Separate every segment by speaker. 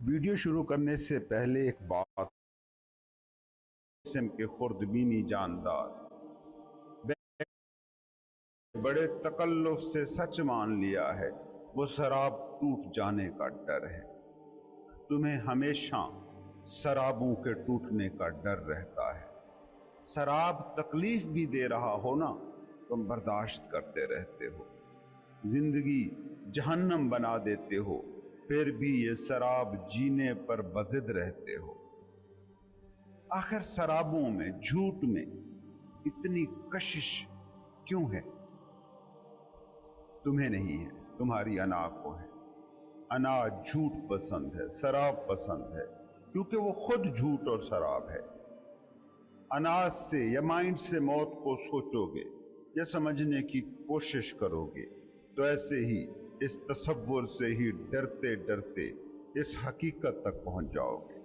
Speaker 1: Video شروع کرنے سے پہلے ایک بات، قسم کے خوردبینی جاندار بڑے تکلف سے سچ مان لیا ہے، وہ سراب ٹوٹ جانے کا ڈر ہے۔ تمہیں ہمیشہ سرابوں کے ٹوٹنے کا ڈر رہتا ہے۔ سراب تکلیف بھی دے رہا ہو نا، تم برداشت کرتے رہتے ہو۔ زندگی جہنم بنا دیتے ہو، پھر بھی یہ سراب جینے پر بضد رہتے ہو۔ آخر سرابوں میں، جھوٹ میں اتنی کشش کیوں ہے؟ تمہیں نہیں ہے، تمہاری انا کو ہے۔ انا جھوٹ پسند ہے، سراب پسند ہے، کیونکہ وہ خود جھوٹ اور سراب ہے۔ انا سے یا مائنڈ سے موت کو سوچو گے یا سمجھنے کی کوشش کرو گے تو ایسے ہی اس تصور سے ہی ڈرتے ڈرتے اس حقیقت تک پہنچ جاؤ گے۔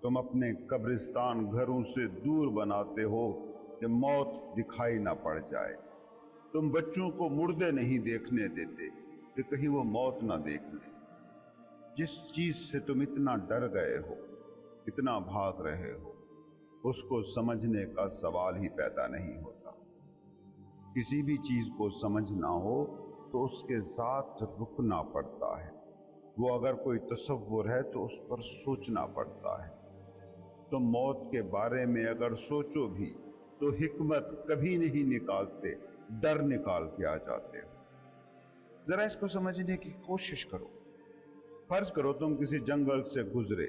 Speaker 1: تم اپنے قبرستان گھروں سے دور بناتے ہو کہ موت دکھائی نہ پڑ جائے۔ تم بچوں کو مردے نہیں دیکھنے دیتے کہ کہیں وہ موت نہ دیکھ لیں۔ جس چیز سے تم اتنا ڈر گئے ہو، اتنا بھاگ رہے ہو، اس کو سمجھنے کا سوال ہی پیدا نہیں ہوتا۔ کسی بھی چیز کو سمجھنا ہو تو اس کے ساتھ رکنا پڑتا ہے۔ وہ اگر کوئی تصور ہے تو اس پر سوچنا پڑتا ہے۔ تم موت کے بارے میں اگر سوچو بھی تو حکمت کبھی نہیں نکالتے، ڈر نکال کے آ جاتے ہو۔ ذرا اس کو سمجھنے کی کوشش کرو۔ فرض کرو تم کسی جنگل سے گزرے،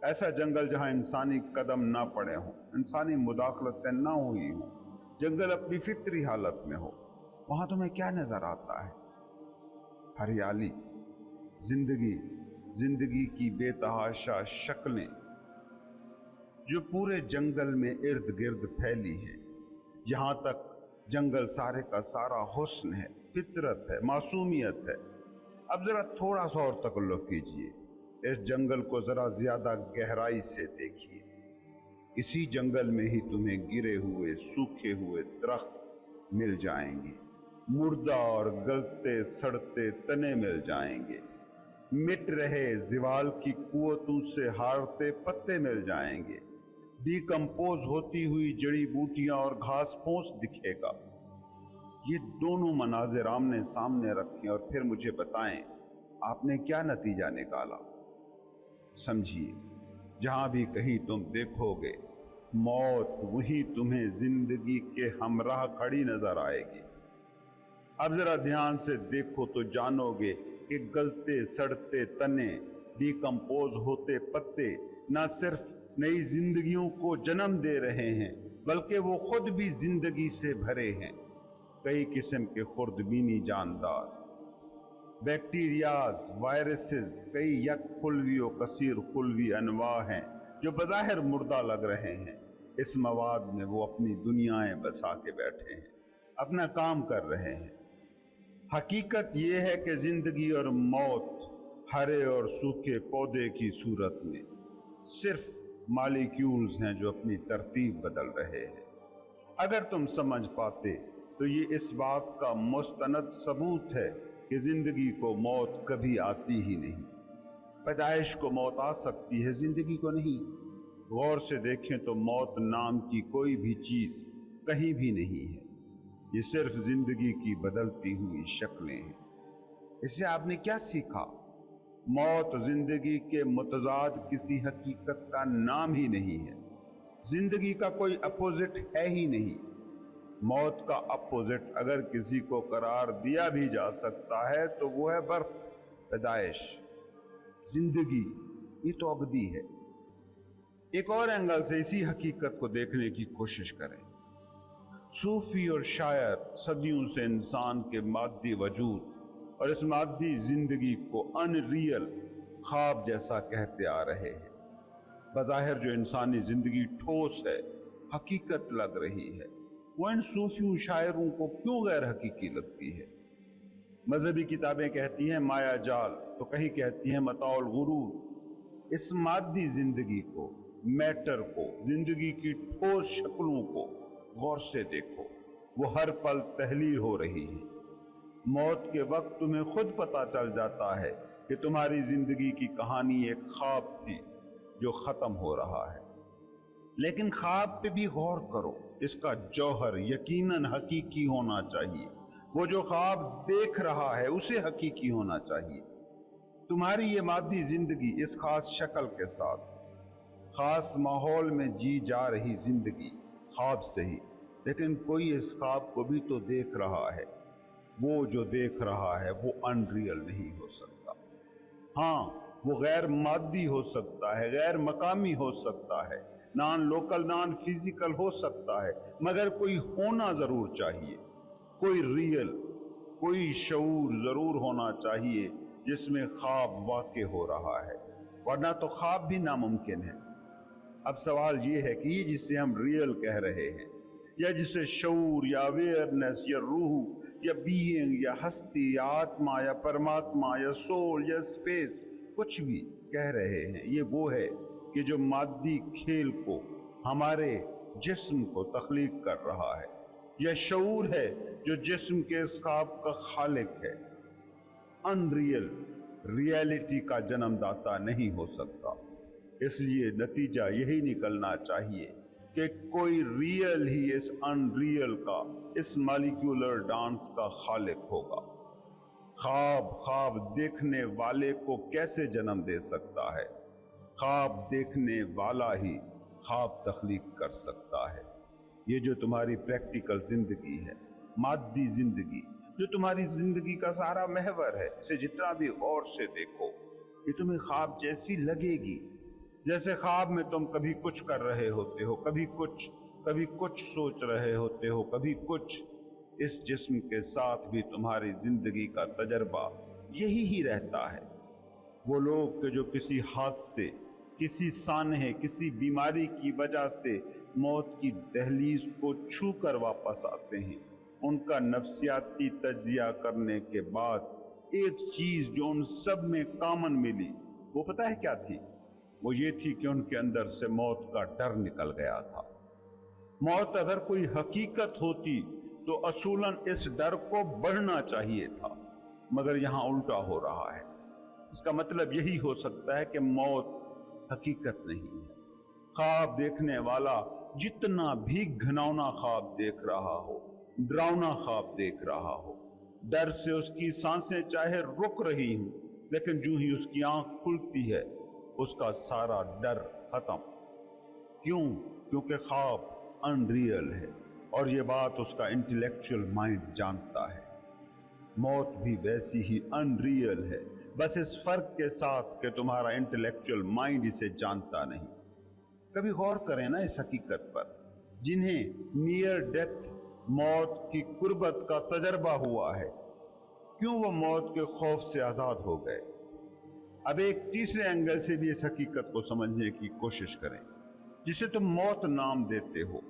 Speaker 1: ایسا جنگل جہاں انسانی قدم نہ پڑے ہوں، انسانی مداخلتیں نہ ہوئی ہوں، جنگل اپنی فطری حالت میں ہو۔ وہاں تمہیں کیا نظر آتا ہے؟ ہریالی، زندگی کی بے تحاشا شکلیں جو پورے جنگل میں ارد گرد پھیلی ہیں۔ یہاں تک جنگل سارے کا سارا حسن ہے، فطرت ہے، معصومیت ہے۔ اب ذرا تھوڑا سا اور تکلف کیجئے، اس جنگل کو ذرا زیادہ گہرائی سے دیکھیے۔ اسی جنگل میں ہی تمہیں گرے ہوئے، سوکھے ہوئے درخت مل جائیں گے، مردہ اور گلتے سڑتے تنے مل جائیں گے، مٹ رہے زوال کی قوتوں سے ہارتے پتے مل جائیں گے، ڈیکمپوز ہوتی ہوئی جڑی بوٹیاں اور گھاس پھوس دکھے گا۔ یہ دونوں مناظر آمنے سامنے رکھیں اور پھر مجھے بتائیں آپ نے کیا نتیجہ نکالا۔ سمجھیے، جہاں بھی کہیں تم دیکھو گے موت، وہی تمہیں زندگی کے ہمراہ کھڑی نظر آئے گی۔ اب ذرا دھیان سے دیکھو تو جانو گے کہ گلتے سڑتے تنے، ڈیکمپوز ہوتے پتے نہ صرف نئی زندگیوں کو جنم دے رہے ہیں بلکہ وہ خود بھی زندگی سے بھرے ہیں۔ کئی قسم کے خوردبینی جاندار، بیکٹیریاز، وائرسز، کئی یک خلوی و کثیر خلوی انواع ہیں جو بظاہر مردہ لگ رہے ہیں۔ اس مواد میں وہ اپنی دنیایں بسا کے بیٹھے ہیں، اپنا کام کر رہے ہیں۔ حقیقت یہ ہے کہ زندگی اور موت ہرے اور سوکھے پودے کی صورت میں صرف مالیکیولز ہیں جو اپنی ترتیب بدل رہے ہیں۔ اگر تم سمجھ پاتے تو یہ اس بات کا مستند ثبوت ہے کہ زندگی کو موت کبھی آتی ہی نہیں۔ پیدائش کو موت آ سکتی ہے، زندگی کو نہیں۔ غور سے دیکھیں تو موت نام کی کوئی بھی چیز کہیں بھی نہیں ہے، یہ صرف زندگی کی بدلتی ہوئی شکلیں ہیں۔ اس سے آپ نے کیا سیکھا؟ موت زندگی کے متضاد کسی حقیقت کا نام ہی نہیں ہے۔ زندگی کا کوئی اپوزٹ ہے ہی نہیں۔ موت کا اپوزٹ اگر کسی کو قرار دیا بھی جا سکتا ہے تو وہ ہے برتھ، پیدائش۔ زندگی یہ تو ابدی ہے۔ ایک اور اینگل سے اسی حقیقت کو دیکھنے کی کوشش کریں۔ صوفی اور شاعر صدیوں سے انسان کے مادی وجود اور اس مادی زندگی کو ان ریئل، خواب جیسا کہتے آ رہے ہیں۔ بظاہر جو انسانی زندگی ٹھوس ہے، حقیقت لگ رہی ہے، وہ ان صوفیوں شاعروں کو کیوں غیر حقیقی لگتی ہے؟ مذہبی کتابیں کہتی ہیں مایا جال، تو کہیں کہتی ہیں متاع الغرور۔ اس مادی زندگی کو، میٹر کو، زندگی کی ٹھوس شکلوں کو غور سے دیکھو، وہ ہر پل تحلیل ہو رہی ہے۔ موت کے وقت تمہیں خود پتہ چل جاتا ہے کہ تمہاری زندگی کی کہانی ایک خواب تھی جو ختم ہو رہا ہے، لیکن خواب پہ بھی غور کرو، اس کا جوہر یقیناً حقیقی ہونا چاہیے۔ وہ جو خواب دیکھ رہا ہے اسے حقیقی ہونا چاہیے۔ تمہاری یہ مادی زندگی اس خاص شکل کے ساتھ خاص ماحول میں جی جا رہی زندگی خواب سے ہی، لیکن کوئی اس خواب کو بھی تو دیکھ رہا ہے۔ وہ جو دیکھ رہا ہے وہ ان ریئل نہیں ہو سکتا۔ ہاں، وہ غیر مادی ہو سکتا ہے، غیر مقامی ہو سکتا ہے، نان لوکل نان فزیکل ہو سکتا ہے، مگر کوئی ہونا ضرور چاہیے، کوئی ریئل، کوئی شعور ضرور ہونا چاہیے جس میں خواب واقع ہو رہا ہے، ورنہ تو خواب بھی ناممکن ہے۔ اب سوال یہ ہے کہ یہ جسے ہم ریئل کہہ رہے ہیں، یا جسے شعور یا اویئرنیس یا روح یا بینگ یا ہستی یا آتما یا پرماتما یا سول یا اسپیس کچھ بھی کہہ رہے ہیں، یہ وہ ہے کہ جو مادی کھیل کو، ہمارے جسم کو تخلیق کر رہا ہے، یا شعور ہے جو جسم کے اس خواب کا خالق ہے۔ ان ریئل ریئلٹی کا جنم داتا نہیں ہو سکتا، اس لیے نتیجہ یہی نکلنا چاہیے کہ کوئی real he us in real کا، اس مالیکولر ڈانس کا خالق ہوگا۔ خواب دیکھنے والے کو کیسے جنم دے سکتا ہے؟ خواب دیکھنے والا ہی خواب تخلیق کر سکتا ہے۔ یہ جو تمہاری پریکٹیکل زندگی ہے، مادی زندگی، جو تمہاری زندگی کا سارا محور ہے، اسے جتنا بھی غور سے دیکھو، یہ تمہیں خواب جیسی لگے گی، جیسے خواب میں تم کبھی کچھ کر رہے ہوتے ہو، کبھی کچھ سوچ رہے ہوتے ہو، کبھی کچھ۔ اس جسم کے ساتھ بھی تمہاری زندگی کا تجربہ یہی ہی رہتا ہے۔ وہ لوگ کہ جو کسی حادثے، کسی سانحے، کسی بیماری کی وجہ سے موت کی دہلیز کو چھو کر واپس آتے ہیں، ان کا نفسیاتی تجزیہ کرنے کے بعد ایک چیز جو ان سب میں کامن ملی، وہ پتہ ہے کیا تھی؟ وہ یہ تھی کہ ان کے اندر سے موت کا ڈر نکل گیا تھا۔ موت اگر کوئی حقیقت ہوتی تو اصولاً اس ڈر کو بڑھنا چاہیے تھا، مگر یہاں الٹا ہو رہا ہے۔ اس کا مطلب یہی ہو سکتا ہے کہ موت حقیقت نہیں ہے۔ خواب دیکھنے والا جتنا بھی گھناؤنا خواب دیکھ رہا ہو، ڈراؤنا خواب دیکھ رہا ہو، ڈر سے اس کی سانسیں چاہے رک رہی ہوں، لیکن جو ہی اس کی آنکھ کھلتی ہے اس کا سارا ڈر ختم۔ کیوں؟ کیونکہ خواب ان ریئل ہے، اور یہ بات اس کا انٹلیکچوئل مائنڈ جانتا ہے۔ موت بھی ویسی ہی ان ریئل ہے، بس اس فرق کے ساتھ کہ تمہارا انٹلیکچوئل مائنڈ اسے جانتا نہیں۔ کبھی غور کریں نا اس حقیقت پر، جنہیں نیئر ڈیتھ، موت کی قربت کا تجربہ ہوا ہے، کیوں وہ موت کے خوف سے آزاد ہو گئے؟ اب ایک تیسرے اینگل سے بھی اس حقیقت کو سمجھنے کی کوشش کریں، جسے تم موت نام دیتے ہو۔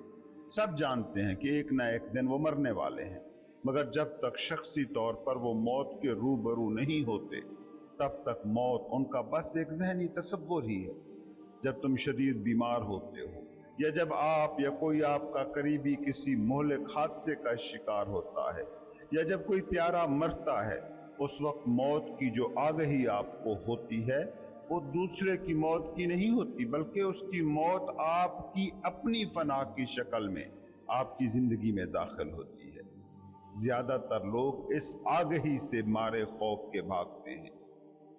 Speaker 1: سب جانتے ہیں کہ ایک نہ ایک دن وہ مرنے والے ہیں، مگر جب تک شخصی طور پر وہ موت کے روبرو نہیں ہوتے، تب تک موت ان کا بس ایک ذہنی تصور ہی ہے۔ جب تم شدید بیمار ہوتے ہو، یا جب آپ یا کوئی آپ کا قریبی کسی مہلک حادثے کا شکار ہوتا ہے، یا جب کوئی پیارا مرتا ہے، اس وقت موت کی جو آگہی آپ کو ہوتی ہے وہ دوسرے کی موت کی نہیں ہوتی، بلکہ اس کی موت آپ کی اپنی فنا کی شکل میں آپ کی زندگی میں داخل ہوتی ہے۔ زیادہ تر لوگ اس آگہی سے مارے خوف کے بھاگتے ہیں،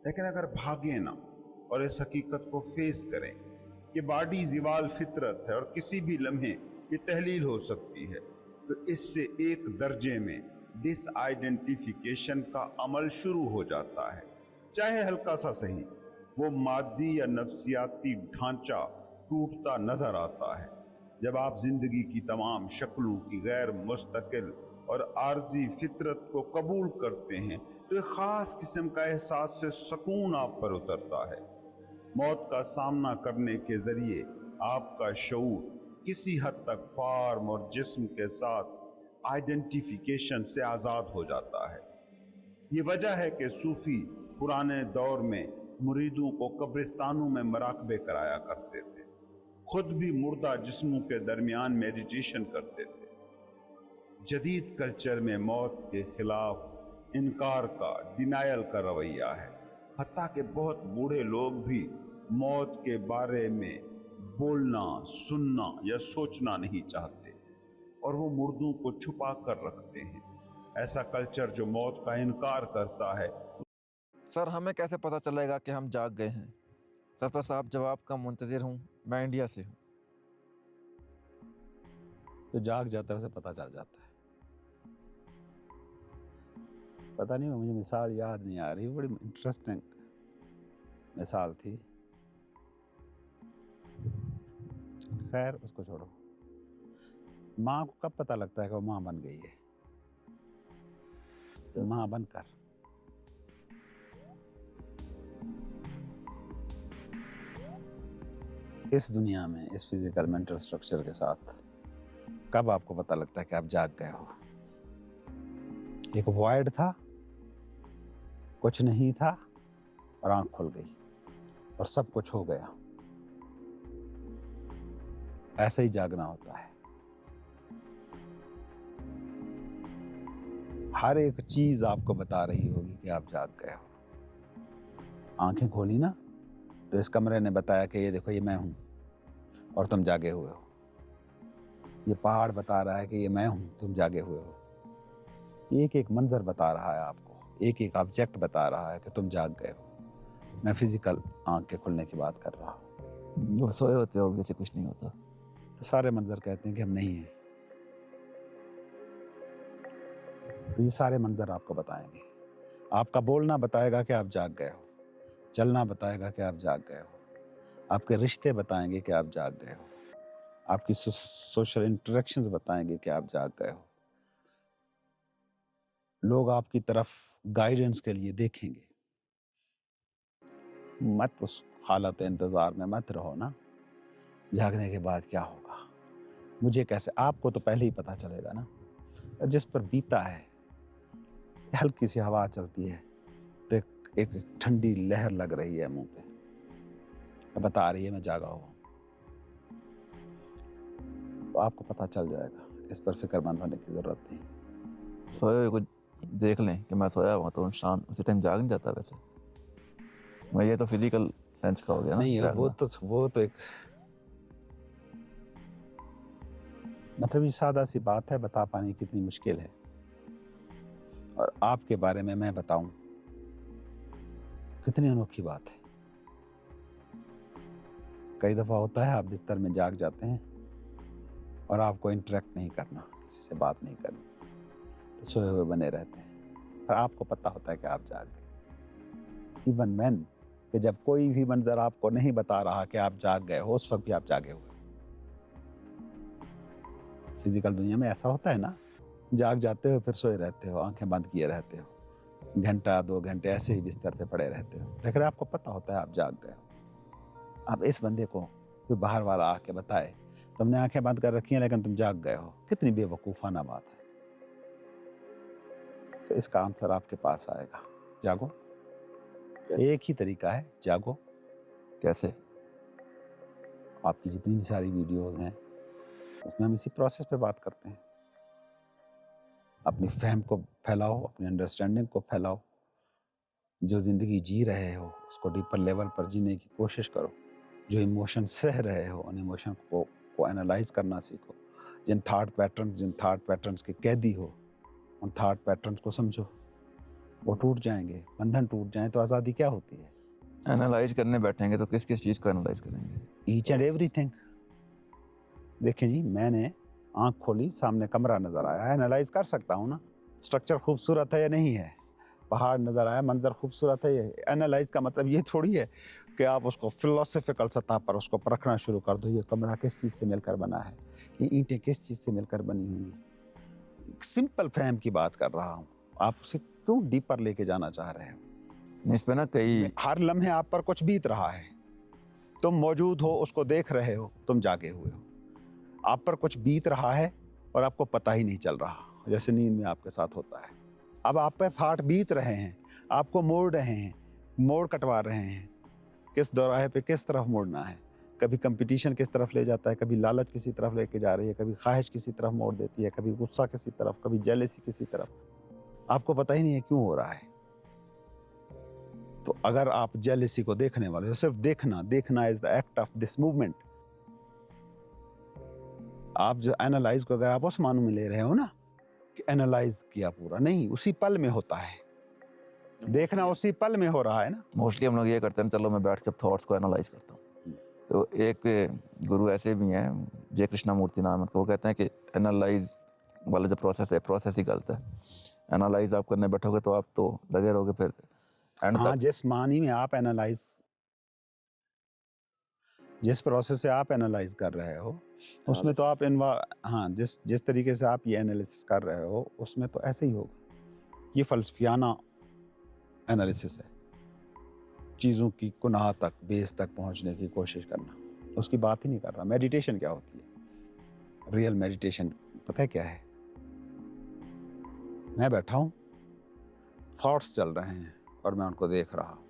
Speaker 1: لیکن اگر بھاگیں نہ اور اس حقیقت کو فیس کریں کہ باڈی زوال فطرت ہے اور کسی بھی لمحے یہ تحلیل ہو سکتی ہے، تو اس سے ایک درجے میں ڈس آئیڈینٹیفیکیشن کا عمل شروع ہو جاتا ہے، چاہے ہلکا سا صحیح۔ وہ مادی یا نفسیاتی ڈھانچہ ٹوٹتا نظر آتا ہے جب آپ زندگی کی تمام شکلوں کی غیر مستقل اور عارضی فطرت کو قبول کرتے ہیں، تو ایک خاص قسم کا احساس سے سکون آپ پر اترتا ہے۔ موت کا سامنا کرنے کے ذریعے آپ کا شعور کسی حد تک فارم اور جسم کے ساتھ آئیڈینٹیفیکیشن سے آزاد ہو جاتا ہے۔ یہ وجہ ہے کہ صوفی پرانے دور میں مریدوں کو قبرستانوں میں مراقبے کرایا کرتے تھے، خود بھی مردہ جسموں کے درمیان میڈیٹیشن کرتے تھے۔ جدید کلچر میں موت کے خلاف انکار کا، ڈینائل کا رویہ ہے۔ حتیٰ کہ بہت بوڑھے لوگ بھی موت کے بارے میں بولنا، سننا یا سوچنا نہیں چاہتے، اور وہ مردوں کو چھپا کر رکھتے ہیں۔ ایسا کلچر جو موت کا انکار کرتا ہے۔
Speaker 2: سر ہمیں کیسے پتہ چلے گا کہ ہم جاگ گئے ہیں؟ سرفراز صاحب جواب کا منتظر ہوں، میں انڈیا سے ہوں۔
Speaker 3: تو جاگ جاتا ہے اسے پتہ چل جاتا ہے۔ پتہ نہیں، مجھے مثال یاد نہیں آ رہی، بڑی انٹرسٹنگ مثال تھی، خیر اس کو چھوڑو۔ ماں کو کب پتہ لگتا ہے کہ وہ ماں بن گئی ہے؟ ماں بن کر۔ اس دنیا میں اس فزیکل مینٹل سٹرکچر کے ساتھ کب آپ کو پتہ لگتا ہے کہ آپ جاگ گئے ہو؟ ایک وائڈ تھا، کچھ نہیں تھا، اور آنکھ کھل گئی اور سب کچھ ہو گیا۔ ایسا ہی جاگنا ہوتا ہے۔ ہر ایک چیز آپ کو بتا رہی ہوگی کہ آپ جاگ گئے ہو۔ آنکھیں کھولی نا تو اس کمرے نے بتایا کہ یہ دیکھو، یہ میں ہوں اور تم جاگے ہوئے ہو۔ یہ پہاڑ بتا رہا ہے کہ یہ میں ہوں، تم جاگے ہوئے ہو۔ ایک ایک منظر بتا رہا ہے آپ کو، ایک ایک آبجیکٹ بتا رہا ہے کہ تم جاگ گئے ہو۔ میں فزیکل آنکھ کے کھلنے کی بات کر رہا ہوں۔
Speaker 2: وہ سوئے ہوتے ہو کہ کچھ نہیں ہوتا،
Speaker 3: تو سارے منظر کہتے ہیں کہ ہم نہیں ہیں۔ تو یہ سارے منظر آپ کو بتائیں گے۔ آپ کا بولنا بتائے گا کہ آپ جاگ گئے ہو، چلنا بتائے گا کہ آپ جاگ گئے ہو، آپ کے رشتے بتائیں گے کہ آپ جاگ گئے ہو، آپ کی سوشل انٹریکشنز بتائیں گے کہ آپ جاگ گئے ہو۔ لوگ آپ کی طرف گائیڈنس کے لیے دیکھیں گے۔ مت اس حالت انتظار میں مت رہو نا، جاگنے کے بعد کیا ہوگا، مجھے کیسے، آپ کو تو پہلے ہی پتہ چلے گا نا۔ جس پر بیتا ہے، ہلکی سی ہوا چلتی ہے تو ایک ٹھنڈی لہر لگ رہی ہے منہ پہ، بتا رہی ہے میں جاگا ہوں، تو آپ کو پتہ چل جائے گا۔ اس پر فکر مند ہونے کی ضرورت نہیں۔
Speaker 2: سوئے ہوئے کو دیکھ لیں کہ میں سویا ہوا تو انسان اسی ٹائم جاگ نہیں جاتا؟ ویسے میں یہ تو فزیکل سینس کا ہو گیا نا۔
Speaker 3: نہیں، وہ تو ایک مطلب یہ سادہ سی بات ہے، بتا پانے کتنی مشکل ہے، اور آپ کے بارے میں بتاؤں کتنی انوکھی بات ہے۔ کئی دفعہ ہوتا ہے آپ بستر میں جاگ جاتے ہیں اور آپ کو انٹریکٹ نہیں کرنا، کسی سے بات نہیں کرنی، تو سوئے ہوئے بنے رہتے ہیں، اور آپ کو پتہ ہوتا ہے کہ آپ جاگ گئے۔ ایون مین، کہ جب کوئی بھی منظر آپ کو نہیں بتا رہا کہ آپ جاگ گئے ہو، اس وقت بھی آپ جاگے ہوئے۔ فزیکل دنیا میں ایسا ہوتا ہے نا، جاگ جاتے ہو پھر سوئے رہتے ہو، آنکھیں بند کیے رہتے ہو، گھنٹہ 2 گھنٹے ایسے ہی بستر پہ پڑے رہتے ہو، لیکن آپ کو پتہ ہوتا ہے آپ جاگ گئے ہو۔ اب اس بندے کو کوئی باہر والا آ کے بتائے تم نے آنکھیں بند کر رکھی ہیں لیکن تم جاگ گئے ہو، کتنی بے وقوفانہ بات ہے۔ اس کا آنسر آپ کے پاس آئے گا، جاگو۔ ایک ہی طریقہ ہے، جاگو۔
Speaker 2: کیسے؟
Speaker 3: آپ کی جتنی بھی ساری ویڈیوز ہیں اس میں ہم اسی پروسیس پہ بات کرتے ہیں۔ اپنی فہم کو پھیلاؤ، اپنی انڈرسٹینڈنگ کو پھیلاؤ، جو زندگی جی رہے ہو اس کو ڈیپر لیول پر جینے کی کوشش کرو، جو ایموشن سہ رہے ہو ان ایموشن کو انالائز کرنا سیکھو، جن تھاٹ پیٹرنز کے قیدی ہو ان تھاٹ پیٹرنز کو سمجھو، وہ ٹوٹ جائیں گے، بندھن ٹوٹ جائیں تو آزادی کیا ہوتی ہے؟
Speaker 2: انالائز کرنے بیٹھیں گے تو کس چیز کو انالائز کریں گے؟
Speaker 3: Each and everything. دیکھیں جی، میں نے آنکھ کھولی، سامنے کمرہ نظر آیا، انالائز کر سکتا ہوں نا، اسٹرکچر خوبصورت ہے یا نہیں ہے، پہاڑ نظر آیا، منظر خوبصورت ہے۔ یہ انالائز کا مطلب یہ تھوڑی ہے کہ آپ اس کو فلسفیکل سطح پر اس کو پرکھنا شروع کر دو، یہ کمرہ کس چیز سے مل کر بنا ہے، یہ اینٹیں کس چیز سے مل کر بنی ہوں گی۔ سمپل فہم کی بات کر رہا ہوں، آپ اسے کیوں ڈیپر لے کے جانا چاہ رہے ہو؟
Speaker 2: اس پہ نا کئی
Speaker 3: ہر لمحے آپ پر کچھ بیت رہا ہے، تم موجود ہو، اس کو دیکھ رہے ہو، تم جاگے ہوئے ہو، آپ پر کچھ بیت رہا ہے اور آپ کو پتہ ہی نہیں چل رہا، جیسے نیند میں آپ کے ساتھ ہوتا ہے۔ اب آپ پہ تھاٹ بیت رہے ہیں، آپ کو موڑ رہے ہیں، موڑ کٹوا رہے ہیں، کس دوراہے پہ کس طرف موڑنا ہے، کبھی کمپٹیشن کس طرف لے جاتا ہے، کبھی لالچ کسی طرف لے کے جا رہی ہے، کبھی خواہش کسی طرف موڑ دیتی ہے، کبھی غصہ کسی طرف، کبھی جیلسی کسی طرف، آپ کو پتہ ہی نہیں ہے کیوں ہو رہا ہے۔ تو اگر آپ جیلسی کو دیکھنے والے ہو، صرف دیکھنا is the act of this movement. آپ جو اینالائز کو اگر آپ اس معنی میں لے رہے ہو نا کہ اینالائز کیا پورا، نہیں، اسی پل میں ہوتا ہے. دیکھنا اسی پل میں ہو رہا ہے نا.
Speaker 2: موسٹلی ہم لوگ یہ کرتے ہیں چلو میں بیٹھ کے تھاٹس کو انالائز کرتا ہوں. تو ایک گرو ایسے بھی ہیں، جے کرشنا مورتی نام ہے، وہ کہتے ہیں کہ انالائز والا جو پروسیس ہے، پروسیس ہی غلط ہے. انالائز آپ کرنے بیٹھو گے تو آپ تو لگے رہو گے پھر اینڈ
Speaker 3: ہاں،
Speaker 2: تک.
Speaker 3: جس معنی میں آپ اینالائز، جس پروسیس سے آپ اینالائز کر رہے ہو اس میں تو آپ ہاں، جس طریقے سے آپ یہ انالیسس کر رہے ہو اس میں تو ایسے ہی ہوگا. یہ فلسفیانہ انالیسس ہے، چیزوں کی کنہ تک، بیس تک پہنچنے کی کوشش کرنا. اس کی بات ہی نہیں کر رہا. میڈیٹیشن کیا ہوتی ہے؟ ریئل میڈیٹیشن پتہ ہے کیا ہے؟ میں بیٹھا ہوں، تھاٹس چل رہے ہیں اور میں ان کو دیکھ رہا ہوں.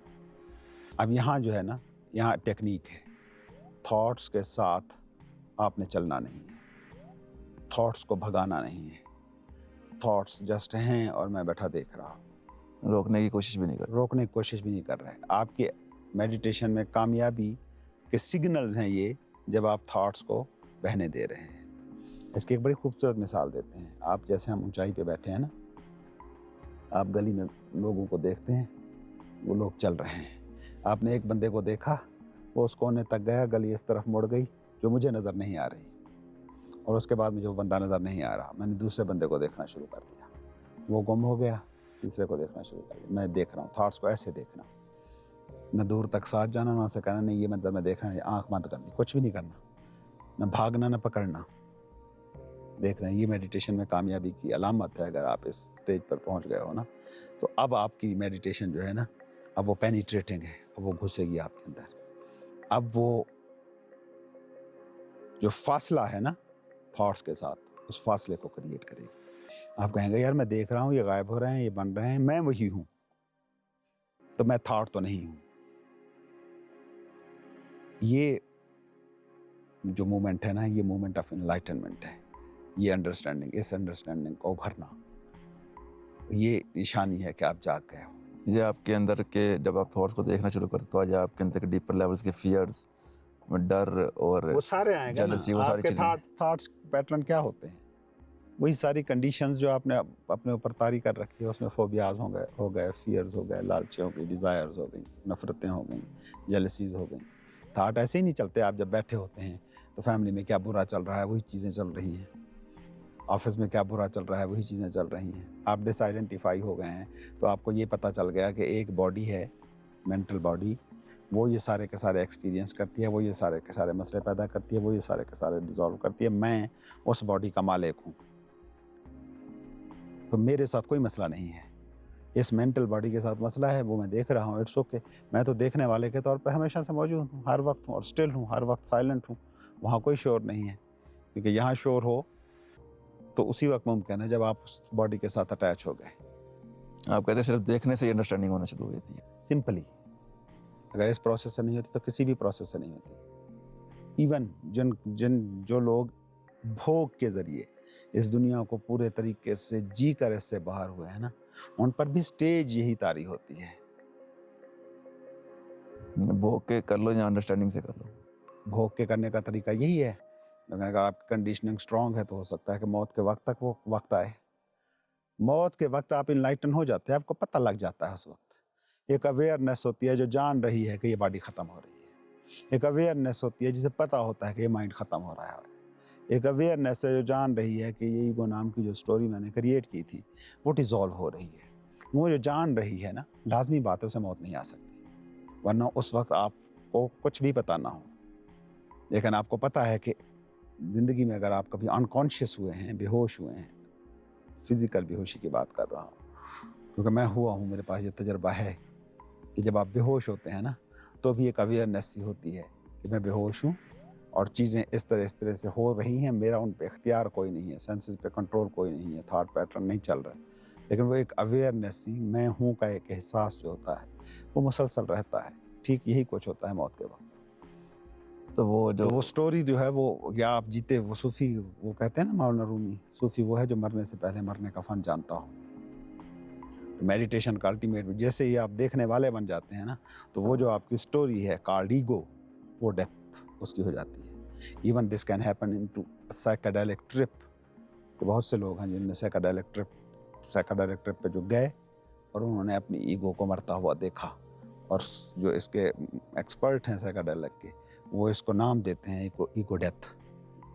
Speaker 3: اب یہاں جو ہے نا، یہاں ٹیکنیک ہے، تھاٹس کے ساتھ آپ نے چلنا نہیں ہے، تھاٹس کو بھگانا نہیں ہے. تھاٹس جسٹ ہیں اور میں بیٹھا دیکھ رہا ہوں.
Speaker 2: روکنے کی کوشش بھی نہیں کرتے.
Speaker 3: روکنے کی کوشش بھی نہیں کر رہے. آپ کے میڈیٹیشن میں کامیابی کے سگنلز ہیں یہ، جب آپ تھاٹس کو بہنے دے رہے ہیں. اس کی ایک بڑی خوبصورت مثال دیتے ہیں. آپ جیسے ہم اونچائی پہ بیٹھے ہیں نا، آپ گلی میں لوگوں کو دیکھتے ہیں، وہ لوگ چل رہے ہیں. آپ نے ایک بندے کو دیکھا، وہ اس کونے تک گیا، گلی اس طرف مڑ گئی جو مجھے نظر نہیں آ رہی، اور اس کے بعد مجھے وہ بندہ نظر نہیں آ رہا. میں نے دوسرے بندے کو دیکھنا شروع کر دیا، وہ گم ہو گیا. تیسرے کو دیکھنا شروع کر دیا. میں دیکھ رہا ہوں تھاٹس کو ایسے دیکھنا، نہ دور تک ساتھ جانا، نہ سے کہنا نہیں یہ مطلب میں دیکھ رہا ہوں، آنکھ بند کرنی، کچھ بھی نہیں کرنا، نہ بھاگنا نہ پکڑنا. دیکھ رہے ہیں. یہ میڈیٹیشن میں کامیابی کی علامت ہے. اگر آپ اس سٹیج پر پہنچ گئے ہو نا، تو اب آپ کی میڈیٹیشن جو ہے نا، اب وہ پینیٹریٹنگ ہے، اب وہ گھسے گی آپ کے اندر. اب وہ جو فاصلہ ہے نا تھاٹس کے ساتھ، اس فاصلے کو کریٹ کرے گی. آپ کہیں گے یار میں دیکھ رہا ہوں، یہ غائب ہو رہے ہیں، یہ بن رہے ہیں، میں وہی ہوں، تو میں تھاٹ تو نہیں ہوں. یہ جو مومنٹ ہے نا، یہ مومنٹ آف انلائٹنمنٹ ہے. یہ انڈرسٹینڈنگ، اس انڈرسٹینڈنگ کو ابھرنا، یہ نشانی ہے کہ آپ جاگ گئے ہو.
Speaker 2: یہ آپ کے اندر کے جب آپ تھاٹس کو دیکھنا شروع کرتے تو آج آپ کے اندر کے ڈیپر لیولز کے فیئرز، ڈر اور
Speaker 3: وہ سارے آئیں گے نا.
Speaker 2: jealousy، وہ
Speaker 3: آپ
Speaker 2: ساری
Speaker 3: کے
Speaker 2: چیزیں.
Speaker 3: تھاٹس پیٹرن کیا ہوتے ہیں؟ وہی ساری کنڈیشنز جو آپ نے اپنے اوپر طاری کر رکھی ہے. اس میں فوبیاز ہو گئے، فیئرز ہو گئے، لالچیں ہو گئی، ڈیزائرز ہو گئی، نفرتیں ہو گئیں، جیلسیز ہو گئیں. تھاٹ ایسے ہی نہیں چلتے. آپ جب بیٹھے ہوتے ہیں تو فیملی میں کیا برا چل رہا ہے وہی چیزیں چل رہی ہیں، آفس میں کیا برا چل رہا ہے وہی چیزیں چل رہی ہیں. آپ ڈس آئیڈینٹیفائی ہو گئے ہیں تو آپ کو یہ پتہ چل گیا کہ ایک باڈی ہے، مینٹل باڈی، وہ یہ سارے کے سارے ایکسپیرینس کرتی ہے، وہ یہ سارے کے سارے مسئلے پیدا کرتی ہے، وہ یہ سارے کے سارے ڈیزالو کرتی ہے. میں اس باڈی کا مالک ہوں، تو میرے ساتھ کوئی مسئلہ نہیں ہے. اس مینٹل باڈی کے ساتھ مسئلہ ہے، وہ میں دیکھ رہا ہوں. It's okay. میں تو دیکھنے والے کے طور پہ ہمیشہ سے موجود ہوں، ہر وقت ہوں، اور اسٹل ہوں، ہر وقت سائلنٹ ہوں. وہاں کوئی شور نہیں ہے، کیونکہ یہاں شور ہو تو اسی وقت ممکن ہے جب آپ اس باڈی کے ساتھ اٹیچ ہو گئے.
Speaker 2: آپ کہتے ہیں صرف دیکھنے سے ہی انڈرسٹینڈنگ ہونا شروع ہو جاتی ہے.
Speaker 3: سمپلی اگر اس پروسیس سے نہیں ہوتی تو کسی بھی پروسیس سے نہیں ہوتی. ایون جو لوگ بھوگ کے ذریعے اس دنیا کو پورے طریقے سے جی کر اس سے باہر ہوئے ہیں نا، ان پر بھی سٹیج یہی طاری ہوتی ہے.
Speaker 2: بھوگ کے کر لو یا انڈرسٹینڈنگ سے کر لو.
Speaker 3: بھوگ کے کرنے کا طریقہ یہی ہے. لیکن اگر آپ کی کنڈیشننگ اسٹرانگ ہے تو ہو سکتا ہے کہ موت کے وقت تک وہ وقت آئے. موت کے وقت آپ انلائٹن ہو جاتے ہیں، آپ کو پتہ لگ جاتا ہے. اس وقت ایک اویئرنیس ہوتی ہے جو جان رہی ہے کہ یہ باڈی ختم ہو رہی ہے. ایک اویئرنیس ہوتی ہے جسے پتہ ہوتا ہے کہ یہ مائنڈ ختم ہو رہا ہے. ایک اویئرنیس ہے جو جان رہی ہے کہ یہ ایگو نام کی جو سٹوری میں نے کریٹ کی تھی وہ ڈیزالو ہو رہی ہے. وہ جو جان رہی ہے نا، لازمی بات ہے اسے موت نہیں آ سکتی، ورنہ اس وقت آپ کو کچھ بھی پتہ نہ ہو. لیکن آپ کو پتہ ہے کہ زندگی میں اگر آپ کبھی انکانشیس ہوئے ہیں، بے ہوش ہوئے ہیں، فزیکل بے ہوشی کی بات کر رہا ہوں کیونکہ میں ہوا ہوں، میرے پاس یہ تجربہ ہے کہ جب آپ بے ہوش ہوتے ہیں نا تو بھی ایک اویئرنیس سی ہوتی ہے کہ میں بے ہوش ہوں اور چیزیں اس طرح سے ہو رہی ہیں، میرا ان پہ اختیار کوئی نہیں ہے، سینسز پہ کنٹرول کوئی نہیں ہے، تھاٹ پیٹرن نہیں چل رہا. لیکن وہ ایک اویئرنیس سی، میں ہوں کا ایک احساس جو ہوتا ہے وہ مسلسل رہتا ہے. ٹھیک یہی کچھ ہوتا ہے موت کے وقت.
Speaker 2: تو وہ
Speaker 3: سٹوری جو ہے وہ یا آپ جیتے، وہ صوفی وہ کہتے ہیں نا، مولانا رومی صوفی وہ ہے جو مرنے سے پہلے مرنے کا فن جانتا ہو. تو میڈیٹیشن کا الٹیمیٹ جیسے ہی آپ دیکھنے والے بن جاتے ہیں نا تو وہ جو آپ کی سٹوری ہے کالڈ ایگو وہ ڈیتھ اس کی ہو جاتی ہے. Even this can happen in to psychedelic trip. کہ بہت سے لوگ ہیں جن نے سائیکاڈیلک ٹرپ پہ جو گئے اور انہوں نے اپنی ایگو کو مرتا ہوا دیکھا. اور جو اس کے ایکسپرٹ ہیں سائیکاڈیلک کے وہ اس کو نام دیتے ہیں ایگو ڈیتھ.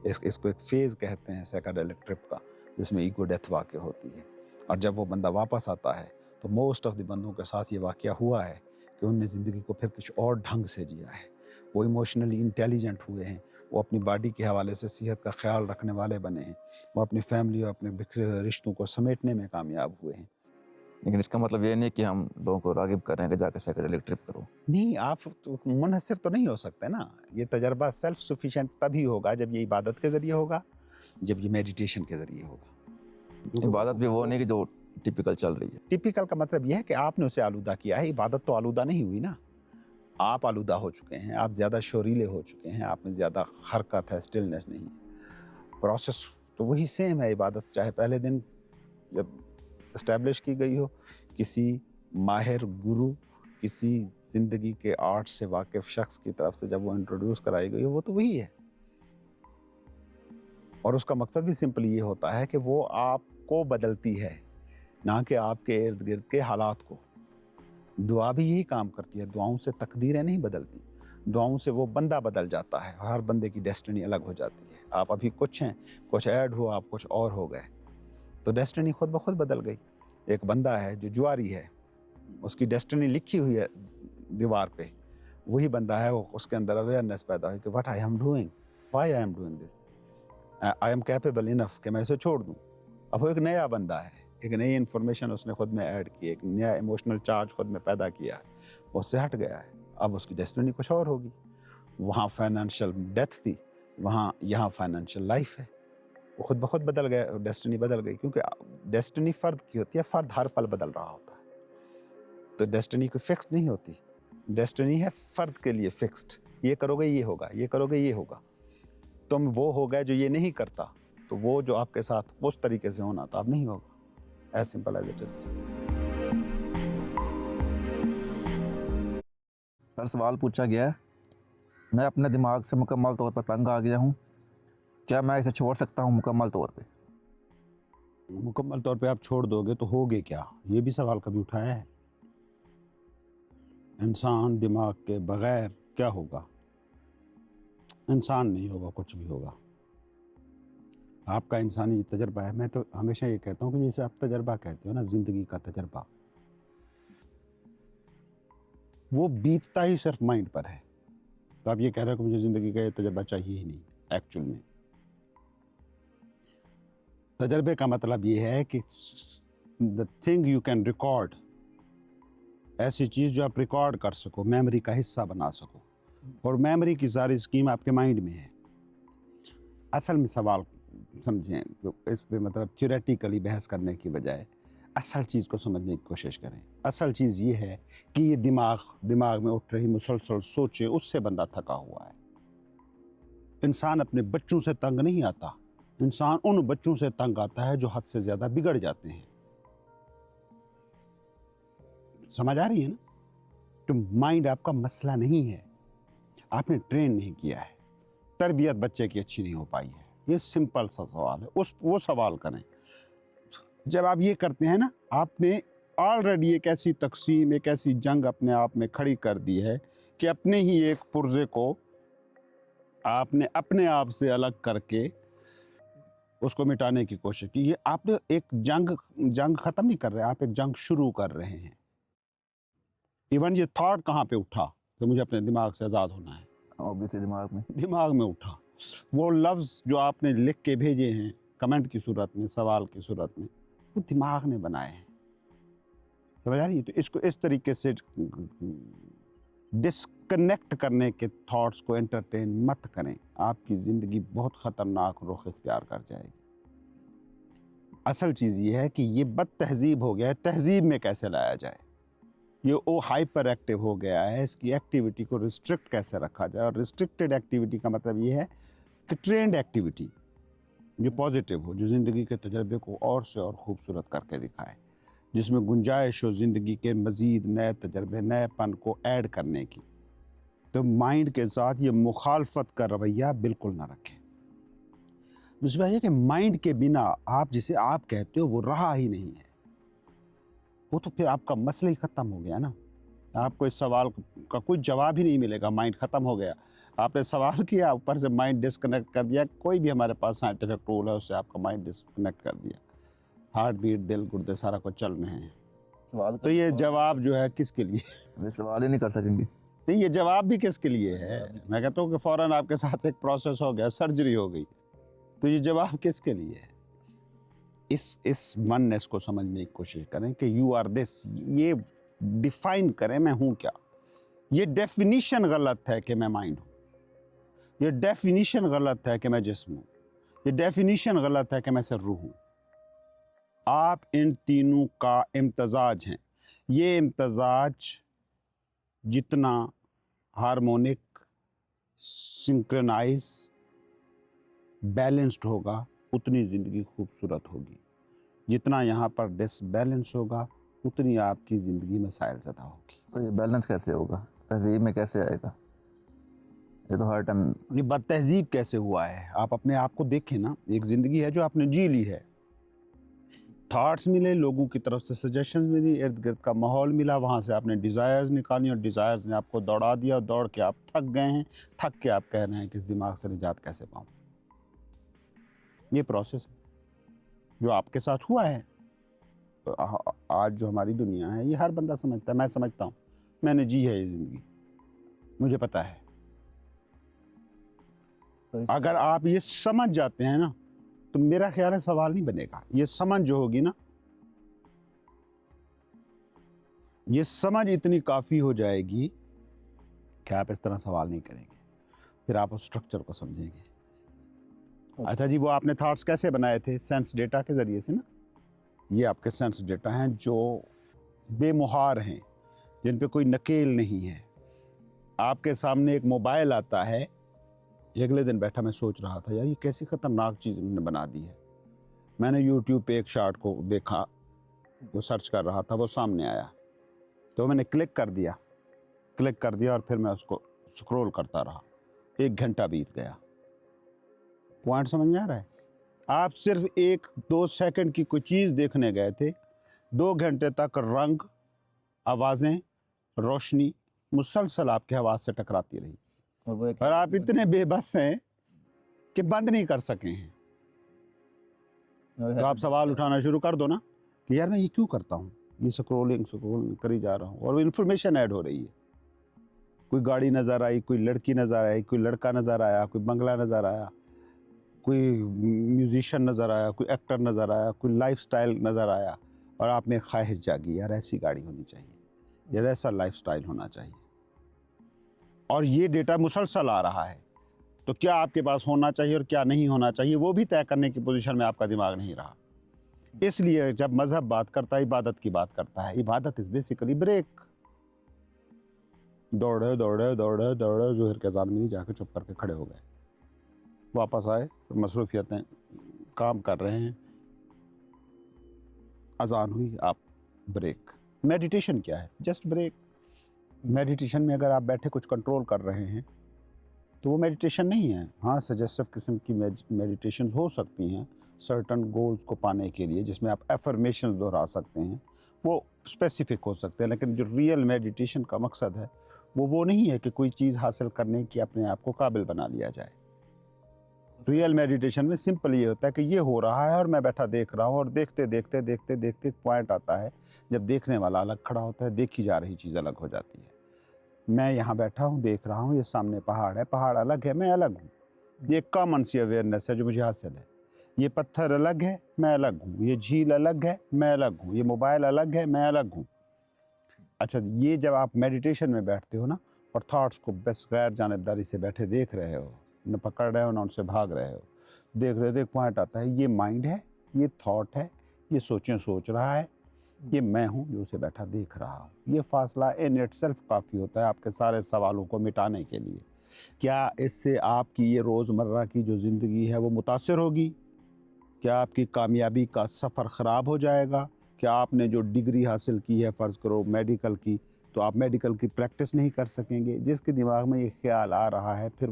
Speaker 3: اس کو ایک فیز کہتے ہیں سائیکاڈیلک ٹرپ کا جس میں ایگو ڈیتھ واقع ہوتی ہے. اور جب وہ بندہ واپس آتا ہے تو موسٹ آف دی بندوں کے ساتھ یہ واقعہ ہوا ہے کہ انہوں نے زندگی کو پھر کچھ اور ڈھنگ سے جیا ہے. وہ ایموشنلی انٹیلیجنٹ ہوئے ہیں, وہ اپنی باڈی کے حوالے سے صحت کا خیال رکھنے والے بنے ہیں, وہ اپنی فیملی اور اپنے بکھرے ہوئے رشتوں کو سمیٹنے میں کامیاب ہوئے ہیں.
Speaker 2: لیکن اس کا مطلب یہ نہیں کہ ہم لوگوں کو راغب کر رہے ہیں کہ جا کے سائیکیڈیلک ٹرپ کرو.
Speaker 3: نہیں, آپ منحصر تو نہیں ہو سکتے نا. یہ تجربہ سیلف سفیشینٹ تبھی ہوگا جب یہ عبادت کے ذریعے ہوگا, جب یہ میڈیٹیشن کے ذریعے ہوگا.
Speaker 2: عبادت بھی وہ نہیں کہ جو ٹپیکل چل رہی ہے.
Speaker 3: ٹپیکل کا مطلب یہ ہے کہ آپ نے اسے آلودہ کیا ہے. عبادت تو آلودہ نہیں ہوئی نا, آپ آلودہ ہو چکے ہیں, آپ زیادہ شوریلے ہو چکے ہیں, آپ میں زیادہ حرکت ہے, اسٹلنس نہیں. پروسیس تو وہی سیم ہے. عبادت چاہے پہلے دن جب اسٹیبلش کی گئی ہو کسی ماہر گرو, کسی زندگی کے آرٹ سے واقف شخص کی طرف سے جب وہ انٹروڈیوس کرائی گئی ہو, وہ تو وہی ہے. اور اس کا مقصد بھی سمپل یہ ہوتا ہے کہ وہ آپ کو بدلتی ہے, نہ کہ آپ کے ارد گرد کے حالات کو. دعا بھی یہی کام کرتی ہے. دعاؤں سے تقدیریں نہیں بدلتی, دعاؤں سے وہ بندہ بدل جاتا ہے. ہر بندے کی ڈیسٹنی الگ ہو جاتی ہے. آپ ابھی کچھ ہیں, کچھ ایڈ ہو, آپ کچھ اور ہو گئے, تو ڈیسٹنی خود بخود بدل گئی. ایک بندہ ہے جو جواری ہے, اس کی ڈیسٹنی لکھی ہوئی ہے دیوار پہ, وہی بندہ ہے, وہ اس کے اندر اویئرنیس پیدا ہوئی کہ what I am doing, why I am doing this, I am capable enough کہ میں اسے چھوڑ دوں. اب وہ ایک نیا بندہ ہے, ایک نئی انفارمیشن اس نے خود میں ایڈ کی, ایک نیا ایموشنل چارج خود میں پیدا کیا ہے, وہ اس سے ہٹ گیا ہے. اب اس کی ڈیسٹنی کچھ اور ہوگی. وہاں فائنینشیل ڈیتھ تھی, یہاں فائنینشیل لائف ہے. وہ خود بخود بدل گیا, ڈیسٹنی بدل گئی, کیونکہ ڈیسٹنی فرد کی ہوتی ہے, فرد ہر پل بدل رہا ہوتا ہے. تو ڈیسٹنی کوئی فکس نہیں ہوتی, ڈیسٹنی ہے فرد کے لیے فکسڈ. یہ کرو گے یہ ہوگا, یہ کرو گے یہ ہوگا. تم وہ ہو گئے جو یہ نہیں کرتا, تو وہ جو آپ کے ساتھ اس طریقے سے ہونا تھا اب نہیں ہوگا. As simple as it is.
Speaker 2: Sir سوال پوچھا گیا ہے, میں اپنے دماغ سے مکمل طور پر تنگ آ گیا ہوں, کیا میں اسے چھوڑ سکتا ہوں مکمل طور پہ؟
Speaker 3: مکمل طور پہ آپ چھوڑ دو گے تو ہوگے کیا, یہ بھی سوال کبھی اٹھایا ہے؟ انسان دماغ کے بغیر کیا ہوگا؟ انسان نہیں ہوگا, کچھ بھی ہوگا. آپ کا انسانی تجربہ ہے. میں تو ہمیشہ یہ کہتا ہوں کہ جیسے آپ تجربہ کہتے ہو نا, زندگی کا تجربہ, وہ بیتتا ہی صرف مائنڈ پر ہے. تو آپ یہ کہہ رہے ہو کہ مجھے زندگی کا یہ تجربہ چاہیے ہی نہیں. ایکچوئل میں تجربے کا مطلب یہ ہے کہ the thing you can record, ایسی چیز جو آپ ریکارڈ کر سکو, میموری کا حصہ بنا سکو. اور میموری کی ساری اسکیم آپ کے مائنڈ میں ہے. اصل میں سوال سمجھیں, اس پہ مطلب تھیوریٹیکلی بحث کرنے کی بجائے اصل چیز کو سمجھنے کی کوشش کریں. اصل چیز یہ ہے کہ یہ دماغ میں اٹھ رہی مسلسل سوچیں, اس سے بندہ تھکا ہوا ہے. انسان اپنے بچوں سے تنگ نہیں آتا, انسان ان بچوں سے تنگ آتا ہے جو حد سے زیادہ بگڑ جاتے ہیں. سمجھ آ رہی ہے نا؟ تو مائنڈ آپ کا مسئلہ نہیں ہے, آپ نے ٹرین نہیں کیا ہے, تربیت بچے کی اچھی نہیں ہو پائی ہے. یہ سمپل سا سوال ہے, وہ سوال کریں. جب آپ یہ کرتے ہیں نا, آپ نے آلریڈی ایک ایسی تقسیم, ایک ایسی جنگ اپنے آپ میں کھڑی کر دی ہے کہ اپنے ہی ایک پرزے کو آپ نے اپنے آپ سے الگ کر کے اس کو مٹانے کی کوشش کی. یہ آپ نے ایک جنگ ختم نہیں کر رہے, آپ ایک جنگ شروع کر رہے ہیں. ایون یہ تھاٹ کہاں پہ اٹھا کہ مجھے اپنے دماغ سے آزاد ہونا ہے؟
Speaker 2: اوبیسلی
Speaker 3: دماغ میں اٹھا. وہ لفظ جو آپ نے لکھ کے بھیجے ہیں کمنٹ کی صورت میں, سوال کی صورت میں, وہ دماغ نے بنائے ہیں. سمجھ آ رہی ہے؟ تو اس کو اس طریقے سے ڈسکنیکٹ کرنے کے تھاٹس کو انٹرٹین مت کریں. آپ کی زندگی بہت خطرناک رخ اختیار کر جائے گی. اصل چیز یہ ہے کہ یہ بد تہذیب ہو گیا ہے, تہذیب میں کیسے لایا جائے. یہ ہائپر ایکٹیو ہو گیا ہے, اس کی ایکٹیویٹی کو ریسٹرکٹ کیسے رکھا جائے. اور ریسٹرکٹیڈ ایکٹیویٹی کا مطلب یہ ہے کہ ٹرینڈ ایکٹیویٹی جو پازیٹیو ہو, جو زندگی کے تجربے کو اور سے اور خوبصورت کر کے دکھائے. جس میں گنجائش ہو زندگی کے مزید نئے تجربے، نئے پن کو ایڈ کرنے کی، تو مائنڈ کے ساتھ یہ مخالفت کا رویہ بالکل نہ رکھیں۔ دوسری بات یہ کہ مائنڈ کے بنا آپ جسے آپ کہتے ہو وہ رہا ہی نہیں ہے، وہ تو پھر آپ کا مسئلہ ہی ختم ہو گیا نا۔ آپ کو اس سوال کا کوئی جواب ہی نہیں ملے گا، مائنڈ ختم ہو گیا۔ آپ نے سوال کیا، اوپر سے مائنڈ ڈسکنیکٹ کر دیا، کوئی بھی ہمارے پاس سائنٹیفک ٹول ہے اس سے آپ کا مائنڈ ڈسکنیکٹ کر دیا، ہارٹ بیٹ، دل، گردے سارا کچھ چل رہے ہیں۔
Speaker 2: سوال
Speaker 3: تو یہ جواب جو ہے کس کے لیے؟
Speaker 2: سوال ہی نہیں کر سکیں گے۔
Speaker 3: نہیں، یہ جواب بھی کس کے لیے ہے؟ میں کہتا ہوں کہ فوراً آپ کے ساتھ ایک پروسیس ہو گیا، سرجری ہو گئی، تو یہ جواب کس کے لیے ہے؟ اس وننس کو سمجھنے کی کوشش کریں کہ یو آر دس، یہ ڈیفائن کریں میں ہوں کیا۔ یہ ڈیفینیشن غلط ہے کہ میں مائنڈ ہوں، یہ ڈیفینیشن غلط ہے کہ میں جسم ہوں، یہ ڈیفینیشن غلط ہے کہ میں صرف روح ہوں۔ آپ ان تینوں کا امتزاج ہیں۔ یہ امتزاج جتنا ہارمونک، سنکرنائز، بیلنسڈ ہوگا اتنی زندگی خوبصورت ہوگی۔ جتنا یہاں پر ڈس بیلنس ہوگا اتنی آپ کی زندگی مسائل زدہ ہوگی۔
Speaker 2: تو یہ بیلنس کیسے ہوگا؟ تہذیب میں کیسے آئے گا؟ یہ تو ہر ٹائم
Speaker 3: یہ بد تہذیب کیسے ہوا ہے؟ آپ اپنے آپ کو دیکھیں نا، ایک زندگی ہے جو آپ نے جی لی ہے، تھاٹس ملے، لوگوں کی طرف سے سجیشنز ملی، ارد گرد کا ماحول ملا، وہاں سے آپ نے ڈیزائرز نکالی اور ڈیزائرز نے آپ کو دوڑا دیا، اور دوڑ کے آپ تھک گئے ہیں، تھک کے آپ کہہ رہے ہیں کہ اس دماغ سے نجات کیسے پاؤں۔ یہ پروسیس ہے جو آپ کے ساتھ ہوا ہے۔ آج جو ہماری دنیا ہے یہ ہر بندہ سمجھتا ہے، میں سمجھتا ہوں، میں نے جی ہے یہ زندگی، مجھے پتہ ہے۔ اگر آپ یہ سمجھ جاتے ہیں نا تو میرا خیال ہے سوال نہیں بنے گا۔ یہ سمجھ جو ہوگی نا، یہ سمجھ اتنی کافی ہو جائے گی کہ آپ اس طرح سوال نہیں کریں گے، پھر آپ اس اسٹرکچر کو سمجھیں گے۔ اچھا جی، وہ آپ نے تھاٹس کیسے بنائے تھے؟ سینس ڈیٹا کے ذریعے سے نا۔ یہ آپ کے سینس ڈیٹا ہیں جو بے مہار ہیں، جن پہ کوئی نکیل نہیں ہے۔ آپ کے سامنے ایک موبائل آتا ہے، اگلے دن بیٹھا میں سوچ رہا تھا یار یہ کیسی خطرناک چیز انہوں نے بنا دی ہے۔ میں نے یوٹیوب پہ ایک شارٹ کو دیکھا، وہ سرچ کر رہا تھا، وہ سامنے آیا تو میں نے کلک کر دیا اور پھر میں اس کو سکرول کرتا رہا، 1 گھنٹہ بیت گیا۔ پوائنٹ سمجھ میں آ رہا ہے؟ آپ صرف 1-2 سیکنڈ کی کوئی چیز دیکھنے گئے تھے، 2 گھنٹے تک رنگ، آوازیں، روشنی مسلسل آپ کے حواس سے ٹکراتی رہی، اور آپ اتنے بے بس ہیں کہ بند نہیں کر سکے ہیں۔ تو آپ سوال اٹھانا شروع کر دو نا کہ یار میں یہ کیوں کرتا ہوں، یہ سکرولنگ کری جا رہا ہوں، اور وہ انفارمیشن ایڈ ہو رہی ہے۔ کوئی گاڑی نظر آئی، کوئی لڑکی نظر آئی، کوئی لڑکا نظر آیا، کوئی بنگلہ نظر آیا، کوئی میوزیشین نظر آیا، کوئی ایکٹر نظر آیا، کوئی لائف سٹائل نظر آیا، اور آپ میں خواہش جاگی یار ایسی گاڑی ہونی چاہیے، یار ایسا لائف سٹائل ہونا چاہیے، اور یہ ڈیٹا مسلسل آ رہا ہے۔ تو کیا آپ کے پاس ہونا چاہیے اور کیا نہیں ہونا چاہیے وہ بھی طے کرنے کی پوزیشن میں آپ کا دماغ نہیں رہا۔ اس لیے جب مذہب بات کرتا ہے، عبادت کی بات کرتا ہے، عبادت از بیسیکلی بریک۔ دوڑے ظہر کے اذان میں نہیں جا کے چپ کر کے کھڑے ہو گئے، واپس آئے، مصروفیتیں، کام کر رہے ہیں، اذان ہوئی، آپ بریک۔ میڈیٹیشن کیا ہے؟ Just break. میڈیٹیشن میں اگر آپ بیٹھے کچھ کنٹرول کر رہے ہیں تو وہ میڈیٹیشن نہیں ہے۔ ہاں سجیسٹو قسم کی میڈیٹیشنز ہو سکتی ہیں سرٹن گولز کو پانے کے لیے، جس میں آپ افرمیشنز دہرا سکتے ہیں، وہ اسپیسیفک ہو سکتے ہیں، لیکن جو ریئل میڈیٹیشن کا مقصد ہے وہ نہیں ہے کہ کوئی چیز حاصل کرنے کی اپنے آپ کو قابل بنا لیا جائے۔ ریئل میڈیٹیشن میں سمپل یہ ہوتا ہے کہ یہ ہو رہا ہے اور میں بیٹھا دیکھ رہا ہوں، اور دیکھتے ایک پوائنٹ آتا ہے جب دیکھنے والا الگ کھڑا ہوتا ہے، دیکھی جا رہی چیز الگ ہو جاتی ہے۔ میں یہاں بیٹھا ہوں، دیکھ رہا ہوں، یہ سامنے پہاڑ ہے، پہاڑ الگ ہے، میں الگ ہوں، یہ ایک کامن سی اویئرنیس ہے جو مجھے حاصل ہے۔ یہ پتھر الگ ہے، میں الگ ہوں، یہ جھیل الگ ہے، میں الگ ہوں، یہ موبائل الگ ہے، میں الگ ہوں۔ اچھا، یہ جب آپ میڈیٹیشن میں بیٹھتے ہو نا، اور تھاٹس کو بس غیر جانبداری سے بیٹھے دیکھ رہے ہو، نہ پکڑ رہے ہو نہ ان سے بھاگ رہے ہو، دیکھ رہے ہو، ایک پوائنٹ آتا ہے، یہ مائنڈ ہے، یہ تھاٹ ہے، یہ سوچیں سوچ رہا ہے، یہ میں ہوں جو اسے بیٹھا دیکھ رہا ہوں۔ یہ فاصلہ ان اٹ سیلف کافی ہوتا ہے آپ کے سارے سوالوں کو مٹانے کے لیے۔ کیا اس سے آپ کی یہ روزمرہ کی جو زندگی ہے وہ متاثر ہوگی؟ کیا آپ کی کامیابی کا سفر خراب ہو جائے گا؟ کہ آپ نے جو ڈگری حاصل کی ہے فرض کرو میڈیکل کی، تو آپ میڈیکل کی پریکٹس نہیں کر سکیں گے. جس کے دماغ میں یہ خیال آ رہا ہے پھر وہ